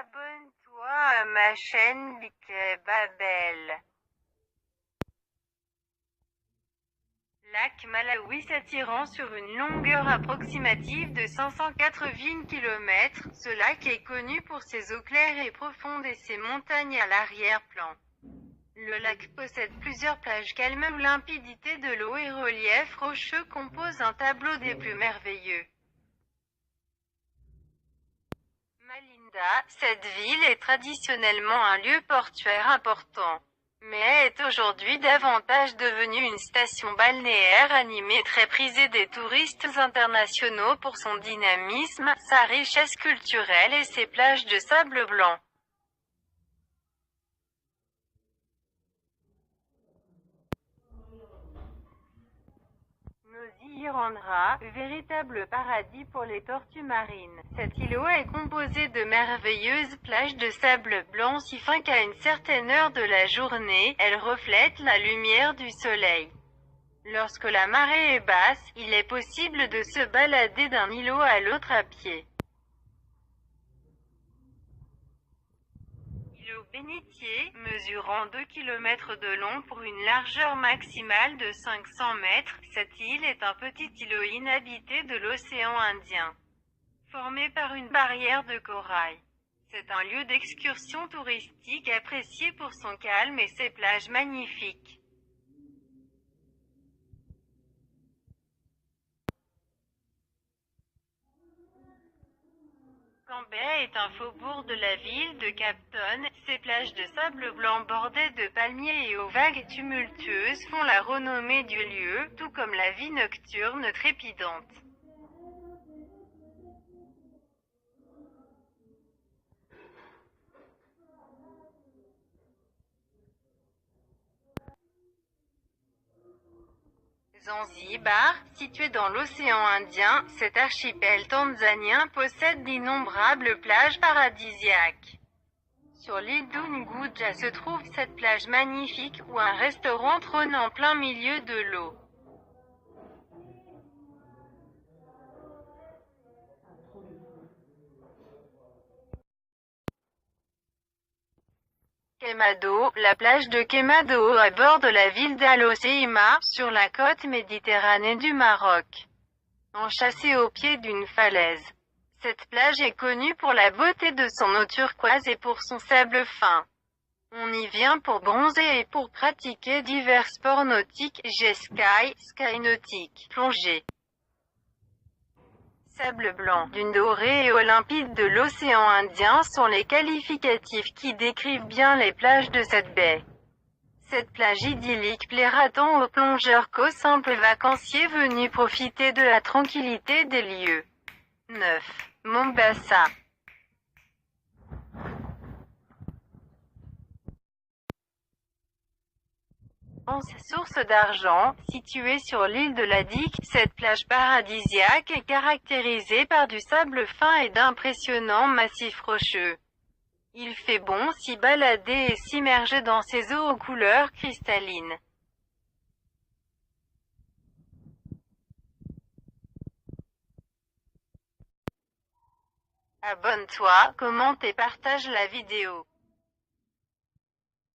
Abonne-toi à ma chaîne Biclay Babel. Lac Malawi s'attirant sur une longueur approximative de 580 km, ce lac est connu pour ses eaux claires et profondes et ses montagnes à l'arrière-plan. Le lac possède plusieurs plages calmes où limpidité de l'eau et relief rocheux composent un tableau des plus merveilleux. Malinda, cette ville est traditionnellement un lieu portuaire important, mais est aujourd'hui davantage devenue une station balnéaire animée très prisée des touristes internationaux pour son dynamisme, sa richesse culturelle et ses plages de sable blanc. Nosy-Irandra, véritable paradis pour les tortues marines. Cet îlot est composé de merveilleuses plages de sable blanc si fin qu'à une certaine heure de la journée, elles reflètent la lumière du soleil. Lorsque la marée est basse, il est possible de se balader d'un îlot à l'autre à pied. Îlot Bénitier, mesurant 2 km de long pour une largeur maximale de 500 mètres, cette île est un petit îlot inhabité de l'océan Indien, formé par une barrière de corail. C'est un lieu d'excursion touristique apprécié pour son calme et ses plages magnifiques. Cambay est un faubourg de la ville de Cape Town. Ses plages de sable blanc bordées de palmiers et aux vagues tumultueuses font la renommée du lieu, tout comme la vie nocturne trépidante. Zanzibar, situé dans l'océan Indien, cet archipel tanzanien possède d'innombrables plages paradisiaques. Sur l'île d'Unguja se trouve cette plage magnifique où un restaurant trône en plein milieu de l'eau. Quemado, la plage de Quemado à bord de la ville d'Al Hoceima, sur la côte méditerranée du Maroc. Enchâssée au pied d'une falaise. Cette plage est connue pour la beauté de son eau turquoise et pour son sable fin. On y vient pour bronzer et pour pratiquer divers sports nautiques, jet ski, ski nautique, plongée. Sable blanc, dune dorée et eau limpide de l'océan Indien sont les qualificatifs qui décrivent bien les plages de cette baie. Cette plage idyllique plaira tant aux plongeurs qu'aux simples vacanciers venus profiter de la tranquillité des lieux. 9. Mombasa. Source d'argent, située sur l'île de la Digue, cette plage paradisiaque est caractérisée par du sable fin et d'impressionnants massifs rocheux. Il fait bon s'y balader et s'immerger dans ces eaux aux couleurs cristallines. Abonne-toi, commente et partage la vidéo.